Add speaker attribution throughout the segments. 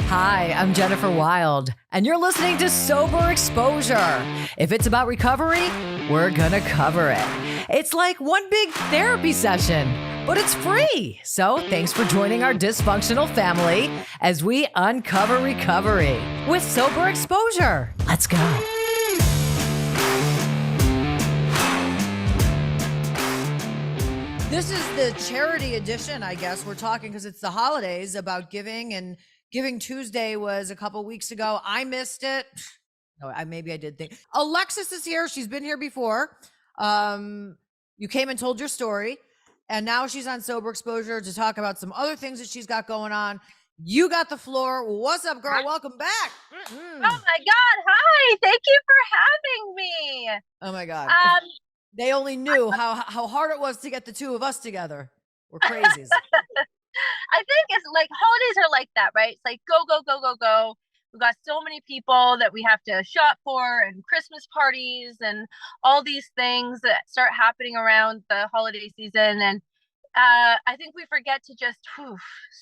Speaker 1: Hi, I'm Jennifer Wild, and you're listening to Sober Exposure. If it's about recovery, we're gonna cover it. It's like one big therapy session, but it's free. So thanks for joining our dysfunctional family as we uncover recovery with Sober Exposure. Let's go. This is the charity edition, I guess. We're talking because it's the holidays about giving, and Giving Tuesday was a couple weeks ago. I missed it. No, maybe I did think. Alexis is here. She's been here before. You came and told your story, and now she's on Sober Exposure to talk about some other things that she's got going on. You got the floor. What's up, girl? Welcome back.
Speaker 2: Oh my God. Hi. Thank you for having me.
Speaker 1: Oh my God. They only knew how hard it was to get the two of us together. We're crazies.
Speaker 2: I think it's like holidays are like that, right? It's like go, go, go, go, go. We've got so many people that we have to shop for, and Christmas parties and all these things that start happening around the holiday season. And I think we forget to just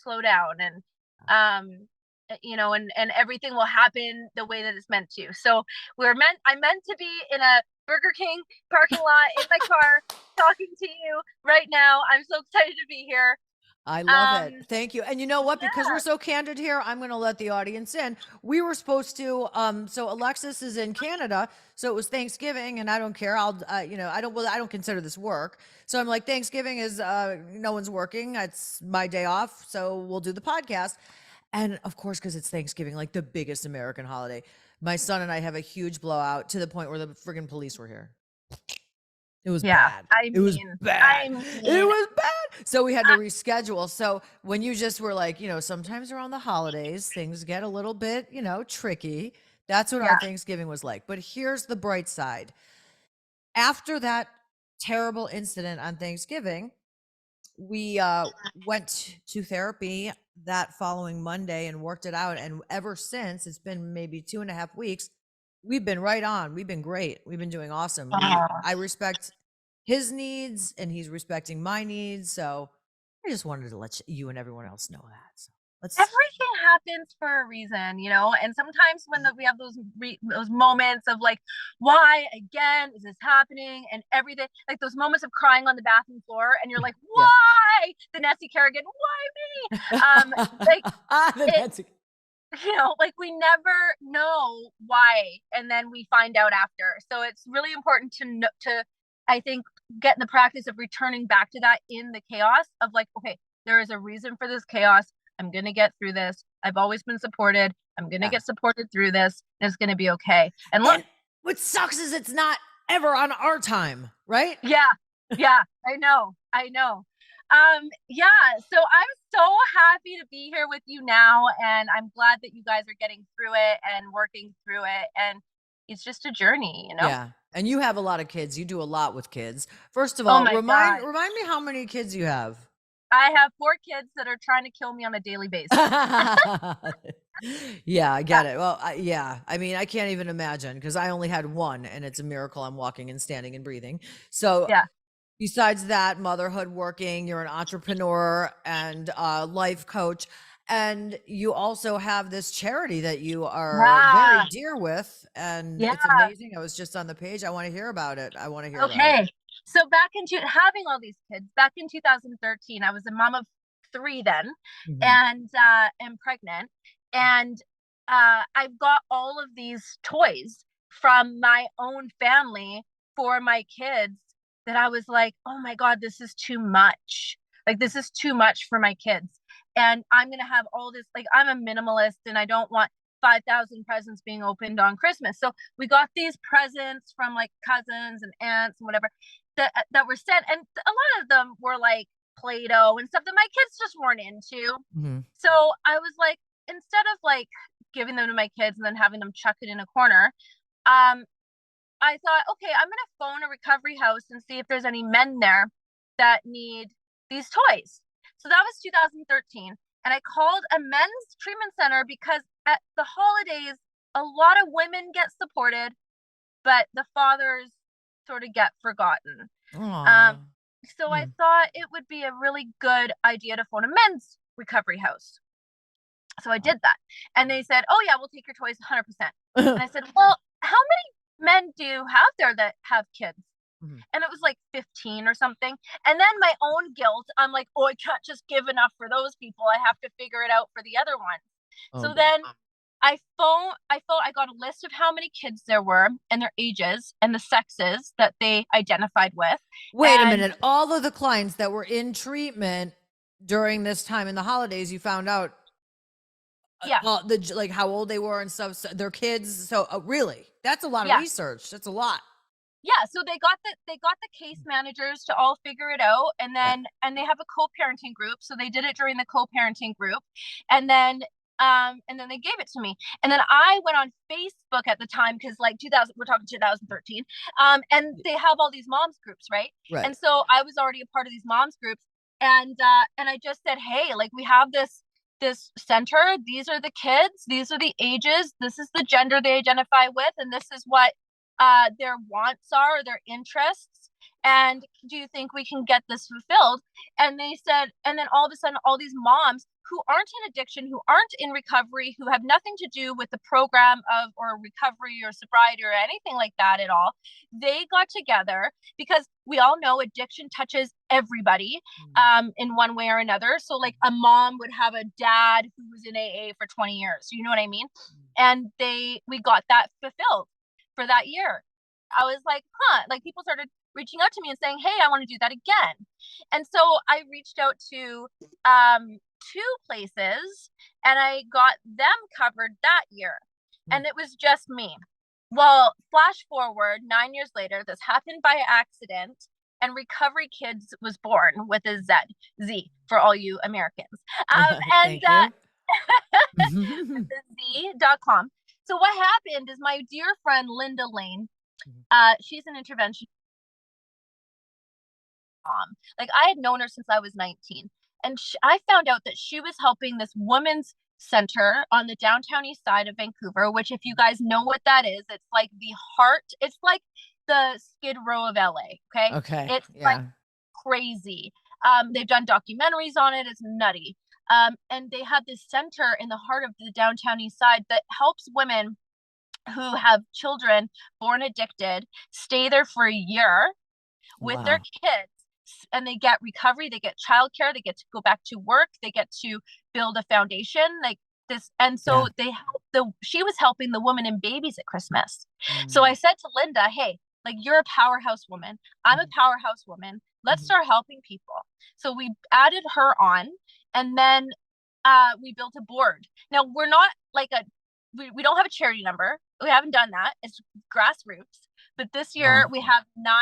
Speaker 2: slow down and and everything will happen the way that it's meant to. So I'm meant to be in a Burger King parking lot in my car talking to you right now. I'm so excited to be here.
Speaker 1: I love it. Thank you. And you know what? Because we're so candid here, I'm going to let the audience in. We were supposed to, so Alexis is in Canada, so it was Thanksgiving, and I don't care. I don't consider this work. So I'm like, Thanksgiving is, no one's working. It's my day off. So we'll do the podcast. And of course, because it's Thanksgiving, like the biggest American holiday, my son and I have a huge blowout to the point where the friggin' police were here. It was bad. It was bad. It was bad. So we had to reschedule. So when you just were like, sometimes around the holidays, things get a little bit, tricky. That's what our Thanksgiving was like. But here's the bright side. After that terrible incident on Thanksgiving, we went to therapy that following Monday and worked it out. And ever since, it's been maybe 2.5 weeks, we've been right on. We've been great. We've been doing awesome. I respect his needs and he's respecting my needs. So I just wanted to let you and everyone else know that. So
Speaker 2: everything happens for a reason, and sometimes when we have those moments of like, why again is this happening, and everything, like those moments of crying on the bathroom floor, and you're like, why the Nancy Kerrigan, why me? Like we never know why, and then we find out after. So it's really important to I think get in the practice of returning back to that in the chaos of like, okay, there is a reason for this chaos. I'm going to get through this. I've always been supported. I'm going to get supported through this. And it's going to be okay. And look,
Speaker 1: what sucks is it's not ever on our time, right?
Speaker 2: Yeah. I know. So I'm so happy to be here with you now. And I'm glad that you guys are getting through it and working through it. And it's just a journey,
Speaker 1: Yeah. And you have a lot of kids. You do a lot with kids. First of all, remind me how many kids you have.
Speaker 2: I have 4 kids that are trying to kill me on a daily basis.
Speaker 1: Yeah, I get it. Well, I mean, I can't even imagine because I only had one, and it's a miracle I'm walking and standing and breathing. So besides that, motherhood, working, you're an entrepreneur and a life coach. And you also have this charity that you are very dear with. And it's amazing. I was just on the page. I want to hear about it.
Speaker 2: Okay. So having all these kids back in 2013, I was a mom of 3 then, and am pregnant. And I've got all of these toys from my own family for my kids that I was like, oh my God, this is too much. Like, this is too much for my kids. And I'm going to have all this, like, I'm a minimalist and I don't want 5,000 presents being opened on Christmas. So we got these presents from like cousins and aunts and whatever that were sent. And a lot of them were like Play-Doh and stuff that my kids just weren't into. So I was like, instead of like giving them to my kids and then having them chuck it in a corner, I thought, okay, I'm going to phone a recovery house and see if there's any men there that need these toys. So that was 2013. And I called a men's treatment center because at the holidays, a lot of women get supported, but the fathers sort of get forgotten. So I thought it would be a really good idea to phone a men's recovery house. So I did that. And they said, oh, yeah, we'll take your toys 100%. And I said, well, how many men do you have there that have kids? And it was like 15 or something. And then my own guilt, I'm like, oh, I can't just give enough for those people. I have to figure it out for the other ones. So then I got a list of how many kids there were and their ages and the sexes that they identified with.
Speaker 1: Wait a minute. All of the clients that were in treatment during this time in the holidays, you found out like how old they were and stuff, so their kids. So really, that's a lot of research. That's a lot.
Speaker 2: Yeah, so they got the case managers to all figure it out, and then and they have a co-parenting group, so they did it during the co-parenting group, and then they gave it to me, and then I went on Facebook at the time because like 2000, we're talking 2013, and they have all these moms groups, right? And so I was already a part of these moms groups, and I just said, hey, like we have this center, these are the kids, these are the ages, this is the gender they identify with, and this is what their wants are, or their interests, and do you think we can get this fulfilled? And they said, and then all of a sudden all these moms who aren't in addiction, who aren't in recovery, who have nothing to do with the program of or recovery or sobriety or anything like that at all, they got together because we all know addiction touches everybody in one way or another. So like a mom would have a dad who was in AA for 20 years, you know what I mean? And we got that fulfilled for that year. I was like, like people started reaching out to me and saying, hey, I want to do that again. And so I reached out to 2 places and I got them covered that year. And it was just me. Well, flash forward 9 years later, this happened by accident, and Recovery Kids was born with a Z for all you Americans. Z.com. So what happened is my dear friend Linda Lane, she's an intervention mom. Like I had known her since I was 19, and I found out that she was helping this women's center on the downtown east side of Vancouver, which if you guys know what that is, it's like the heart, it's like the Skid Row of LA. Okay. It's like crazy. They've done documentaries on it. It's nutty. And they have this center in the heart of the downtown east side that helps women who have children born addicted stay there for a year with their kids, and they get recovery, they get childcare, they get to go back to work, they get to build a foundation like this. And so she was helping the woman and babies at Christmas. So I said to Linda, hey, like you're a powerhouse woman, I'm a powerhouse woman, let's start helping people. So we added her on, and then we built a board. Now we're not like we don't have a charity number. We haven't done that. It's grassroots. But this year we have 9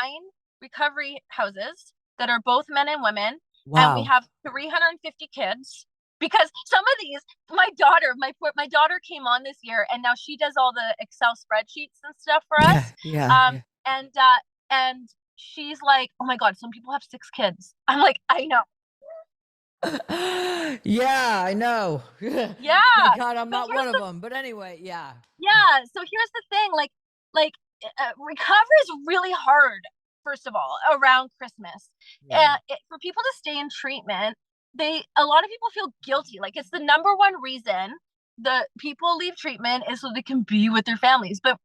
Speaker 2: recovery houses that are both men and women. And we have 350 kids, because some of these, my daughter came on this year, and now she does all the Excel spreadsheets and stuff for us. And she's like, oh my God, some people have 6 kids. I'm like, I know.
Speaker 1: Yeah, I know.
Speaker 2: Yeah.
Speaker 1: Thank God I'm not one of them. But anyway, yeah.
Speaker 2: So here's the thing, like recovery is really hard. First of all, around Christmas, for people to stay in treatment, a lot of people feel guilty. Like it's the number one reason that people leave treatment is so they can be with their families. But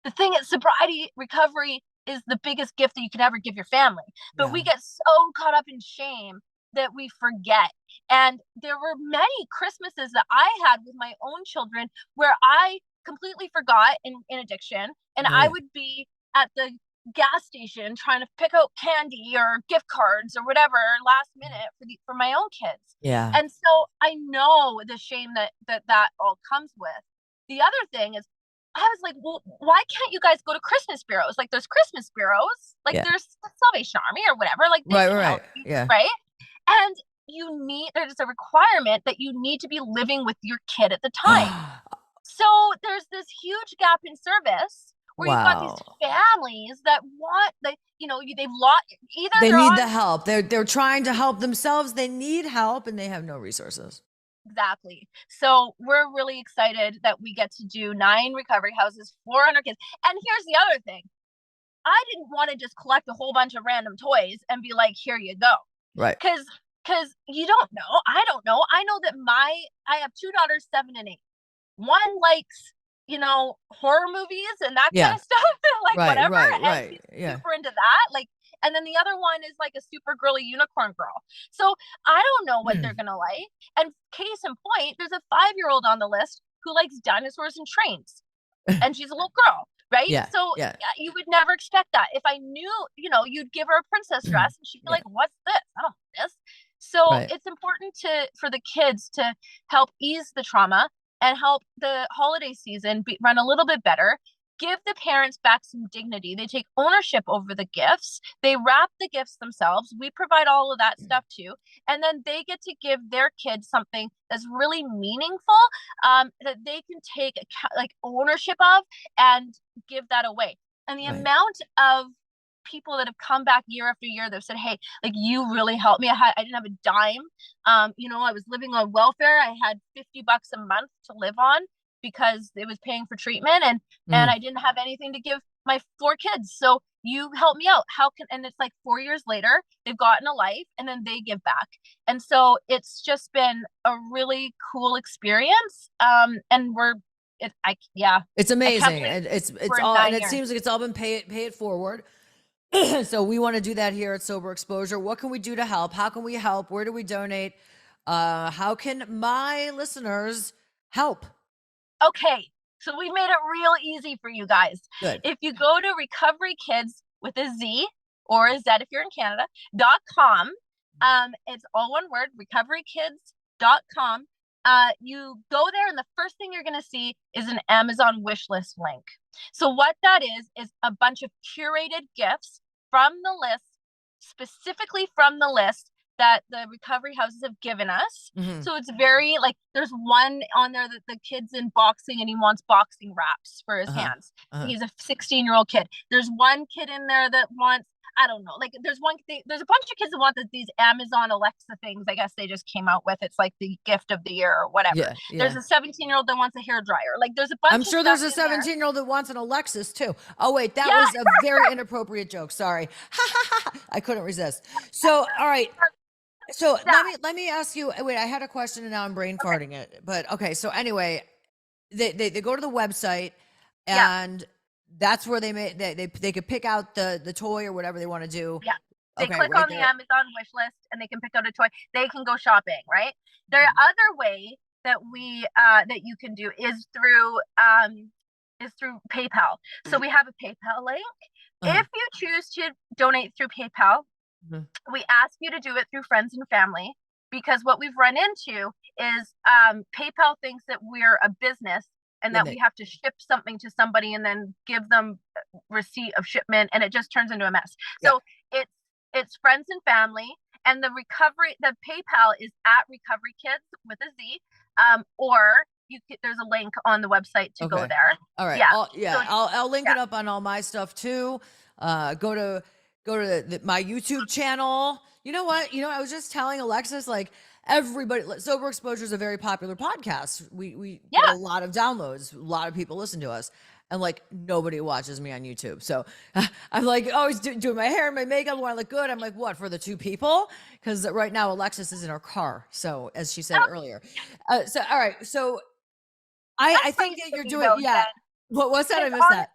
Speaker 2: the thing is, sobriety recovery is the biggest gift that you can ever give your family. But we get so caught up in shame that we forget. And there were many Christmases that I had with my own children where I completely forgot in addiction, and I would be at the gas station trying to pick out candy or gift cards or whatever last minute for my own kids. And so I know the shame that all comes with. The other thing is, I was like, well, why can't you guys go to Christmas bureaus? Like there's Christmas bureaus, like there's the Salvation Army or whatever, like right. And there's a requirement that you need to be living with your kid at the time. So there's this huge gap in service where you've got these families that want they've lost, either
Speaker 1: they need the help. They're trying to help themselves. They need help and they have no resources.
Speaker 2: Exactly. So we're really excited that we get to do 9 recovery houses, 400 kids. And here's the other thing. I didn't want to just collect a whole bunch of random toys and be like, here you go.
Speaker 1: Right.
Speaker 2: Because because you don't know. I don't know. I know that I have two daughters, 7 and 8. One likes, horror movies and that kind
Speaker 1: Yeah.
Speaker 2: of stuff, like
Speaker 1: Right,
Speaker 2: whatever,
Speaker 1: right,
Speaker 2: and
Speaker 1: right.
Speaker 2: she's
Speaker 1: Yeah.
Speaker 2: super into that. Like, and then the other one is like a super girly unicorn girl. So I don't know what they're gonna like. And case in point, there's a 5-year-old on the list who likes dinosaurs and trains, and she's a little girl, right?
Speaker 1: Yeah.
Speaker 2: So
Speaker 1: Yeah.
Speaker 2: you would never expect that. If I knew, you'd give her a princess dress and she'd be
Speaker 1: Yeah.
Speaker 2: like, "What's this? I don't know this." So
Speaker 1: Right.
Speaker 2: it's important for the kids to help ease the trauma and help the holiday season run a little bit better. Give the parents back some dignity. They take ownership over the gifts. They wrap the gifts themselves. We provide all of that stuff too. And then they get to give their kids something that's really meaningful, that they can take like ownership of and give that away. And the
Speaker 1: Right.
Speaker 2: amount of people that have come back year after year that have said, "Hey, like you really helped me. I didn't have a dime. I was living on welfare. I had $50 a month to live on because it was paying for treatment, and
Speaker 1: Mhm.
Speaker 2: I didn't have anything to give my 4 kids. So you helped me out. How can?" And it's like 4 years later, they've gotten a life, and then they give back. And so it's just been a really cool experience. And yeah,
Speaker 1: It's
Speaker 2: I can't
Speaker 1: amazing.
Speaker 2: believe
Speaker 1: And it's
Speaker 2: we're in
Speaker 1: all, and
Speaker 2: 9
Speaker 1: it
Speaker 2: years.
Speaker 1: seems like it's all been pay it forward. So we want to do that here at Sober Exposure. What can we do to help? How can we help? Where do we donate? How can my listeners help?
Speaker 2: Okay, so we made it real easy for you guys.
Speaker 1: Good.
Speaker 2: If you go to Recovery Kids with a Z or a Z if you're in Canada.com, it's all one word, recoverykids.com. You go there, and the first thing you're going to see is an Amazon wish list link. So what that is a bunch of curated gifts from the list, specifically from the list that the recovery houses have given us.
Speaker 1: Mhm.
Speaker 2: So it's very like, there's one on there that the kid's in boxing and he wants boxing wraps for his
Speaker 1: Uh-huh.
Speaker 2: hands.
Speaker 1: Uh-huh.
Speaker 2: He's a 16-year-old kid. There's one kid in there that wants, I don't know, like there's a bunch of kids that want these Amazon Alexa things. I guess they just came out with, it's like the gift of the year or whatever.
Speaker 1: Yeah.
Speaker 2: There's
Speaker 1: Yeah.
Speaker 2: a 17-year-old that wants a hair dryer. Like there's a bunch
Speaker 1: I'm
Speaker 2: of
Speaker 1: sure
Speaker 2: stuff
Speaker 1: there's a
Speaker 2: in there.
Speaker 1: 17-year-old that wants an Alexis too. Oh wait, that
Speaker 2: Yeah.
Speaker 1: was a very inappropriate joke. Sorry. I couldn't resist. So, all right. So
Speaker 2: That.
Speaker 1: let me ask you. Wait, I had a question and now I'm brain
Speaker 2: Okay.
Speaker 1: farting it. But okay. So anyway, they go to the website,
Speaker 2: Yeah.
Speaker 1: and that's where they could pick out the toy or whatever they want to do.
Speaker 2: Yeah. They
Speaker 1: Okay,
Speaker 2: click
Speaker 1: right
Speaker 2: on the
Speaker 1: there.
Speaker 2: Amazon wish list and they can pick out a toy. They can go shopping, right? The other way that that you can do is through PayPal. So we have a PayPal link.
Speaker 1: Uh-huh.
Speaker 2: If you choose to donate through PayPal,
Speaker 1: Mhm.
Speaker 2: we ask you to do it through friends and family, because what we've run into is PayPal thinks that we're a business and
Speaker 1: Yeah,
Speaker 2: that we have to ship something to somebody and then give them receipt of shipment, and it just turns into a mess.
Speaker 1: yeah.
Speaker 2: So it's friends and family, and the PayPal is at Recovery Kids with a Z, or there's a link on the website to go
Speaker 1: Okay.
Speaker 2: there.
Speaker 1: All right.
Speaker 2: Yeah.
Speaker 1: Yeah.
Speaker 2: So
Speaker 1: I'll link
Speaker 2: yeah.
Speaker 1: it up on all my stuff too. Go to my YouTube channel. You know what? I was just telling Alexis, like, everybody, Sober Exposure is a very popular podcast. We get a
Speaker 2: Yeah.
Speaker 1: lot of downloads. A lot of people listen to us, and like nobody watches me on YouTube. So I'm like always doing my hair and my makeup. When I look good, I'm like, what, for the 2 people? Because right now Alexis is in her car. So as she said
Speaker 2: Oh,
Speaker 1: earlier. So all right. So I
Speaker 2: that's
Speaker 1: think
Speaker 2: nice
Speaker 1: that
Speaker 2: of
Speaker 1: you're
Speaker 2: you
Speaker 1: doing,
Speaker 2: though,
Speaker 1: yeah.
Speaker 2: Jen.
Speaker 1: What was that? I
Speaker 2: Because
Speaker 1: missed that.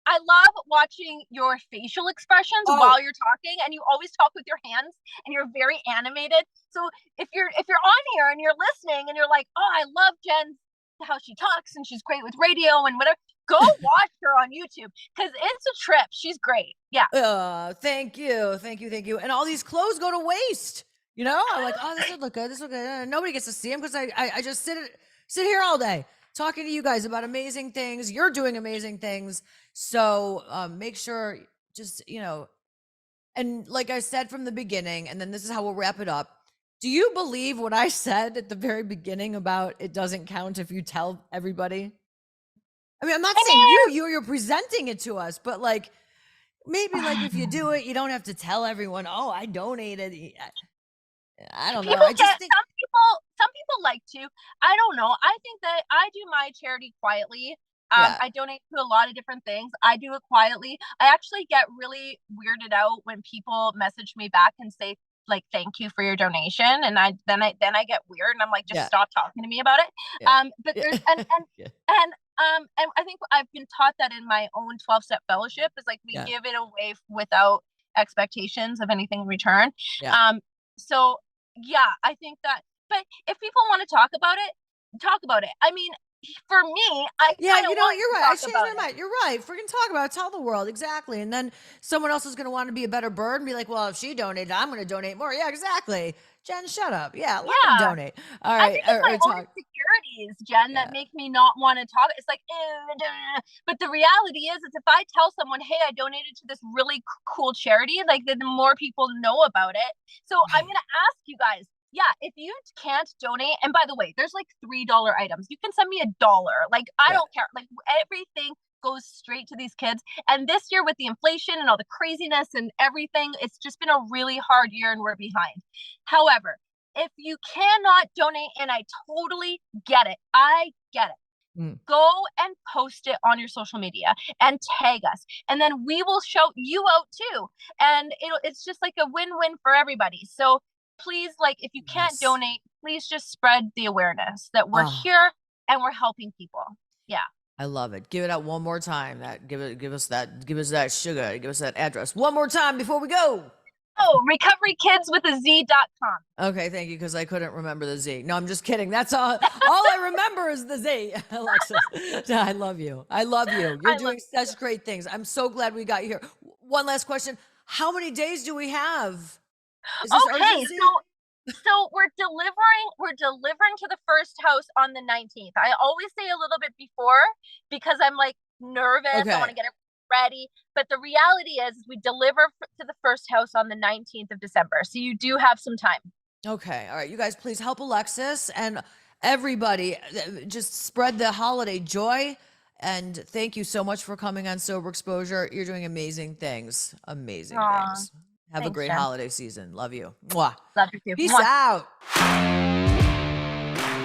Speaker 2: I love watching your facial expressions
Speaker 1: Oh,
Speaker 2: while you're talking, and you always talk with your hands, and you're very animated. So if you're on here and you're listening and you're like, "Oh, I love Jen, how she talks and she's great with radio and whatever," go watch her on YouTube because it's a trip. She's great. Yeah.
Speaker 1: thank you. Thank you. Thank you. And all these clothes go to waste. I'm like, oh, this would look good. This would look good. Nobody gets to see them because I just sit here all day talking to you guys about amazing things. You're doing amazing things. So make sure, just, and like I said from the beginning, and then this is how we'll wrap it up. Do you believe what I said at the very beginning about it doesn't count if you tell everybody? I mean, I'm not
Speaker 2: I
Speaker 1: saying
Speaker 2: mean,
Speaker 1: you're presenting it to us, but like, maybe like if you do it, you don't have to tell everyone, oh, I donated. I don't know. I just think,
Speaker 2: some people like to. I don't know. I think that I do my charity quietly.
Speaker 1: yeah.
Speaker 2: I donate to a lot of different things. I do it quietly. I actually get really weirded out when people message me back and say, like, thank you for your donation. And then I get weird and I'm like, just
Speaker 1: Yeah.
Speaker 2: stop talking to me about it.
Speaker 1: Yeah.
Speaker 2: But
Speaker 1: Yeah.
Speaker 2: there's,
Speaker 1: Yeah.
Speaker 2: and I think I've been taught that in my own 12-step fellowship is like, we
Speaker 1: Yeah.
Speaker 2: give it away without expectations of anything in return.
Speaker 1: Yeah.
Speaker 2: So yeah, I think that, but if people want to talk about it, talk about it. I mean, for me, I
Speaker 1: Yeah,
Speaker 2: kind of
Speaker 1: you know,
Speaker 2: want
Speaker 1: you're
Speaker 2: to
Speaker 1: right. I
Speaker 2: talk
Speaker 1: changed
Speaker 2: about
Speaker 1: my
Speaker 2: it.
Speaker 1: mind. You're right. Freaking talk about it. Tell the world. Exactly. And then someone else is going to want to be a better bird and be like, well, if she donated, I'm going to donate more. Yeah, exactly. Jen, shut up. Yeah, let them
Speaker 2: Yeah.
Speaker 1: donate. All
Speaker 2: I
Speaker 1: right.
Speaker 2: think it's my own
Speaker 1: Talk.
Speaker 2: insecurities, Jen, that
Speaker 1: Yeah.
Speaker 2: make me not want to talk. It's like, duh. But the reality is if I tell someone, hey, I donated to this really cool charity, like the more people know about it. So I'm
Speaker 1: Right.
Speaker 2: going to ask you guys, yeah, if you can't donate, and by the way, there's like $3 items. You can send me $1. Like, I
Speaker 1: Yeah.
Speaker 2: don't care. Like, everything goes straight to these kids. And this year with the inflation and all the craziness and everything, it's just been a really hard year and we're behind. However, if you cannot donate, and I totally get it, I get it.
Speaker 1: Mm.
Speaker 2: Go and post it on your social media and tag us, and then we will shout you out too. And it's just like a win-win for everybody. So please, like, if you can't
Speaker 1: Yes.
Speaker 2: donate, please just spread the awareness that we're
Speaker 1: Oh,
Speaker 2: here and we're helping people. Yeah.
Speaker 1: I love it. Give it out one more time. Give us that sugar. Give us that address one more time before we go.
Speaker 2: Oh, recoverykidswithaz.com.
Speaker 1: Okay, thank you, because I couldn't remember the Z. No, I'm just kidding. That's all. All I remember is the Z, Alexis. I love you. I love you. You're doing such great things. I'm so glad we got you here. One last question: how many days do we have? Is this urgency?
Speaker 2: So we're delivering to the first house on the 19th. I always say a little bit before because I'm like nervous.
Speaker 1: Okay.
Speaker 2: I want to get it ready. But the reality is we deliver to the first house on the 19th of December. So you do have some time.
Speaker 1: Okay. All right. You guys, please help Alexis and everybody. Just spread the holiday joy. And thank you so much for coming on Sober Exposure. You're doing amazing things. Amazing things. Have a great holiday season. Love you. Mwah.
Speaker 2: Love you too.
Speaker 1: Peace
Speaker 2: Mwah.
Speaker 1: out.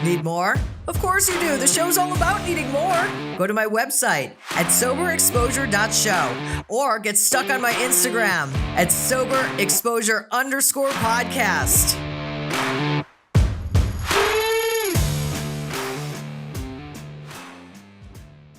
Speaker 1: Need more? Of course you do. The show's all about needing more. Go to my website at soberexposure.show or get stuck on my Instagram at soberexposure_podcast.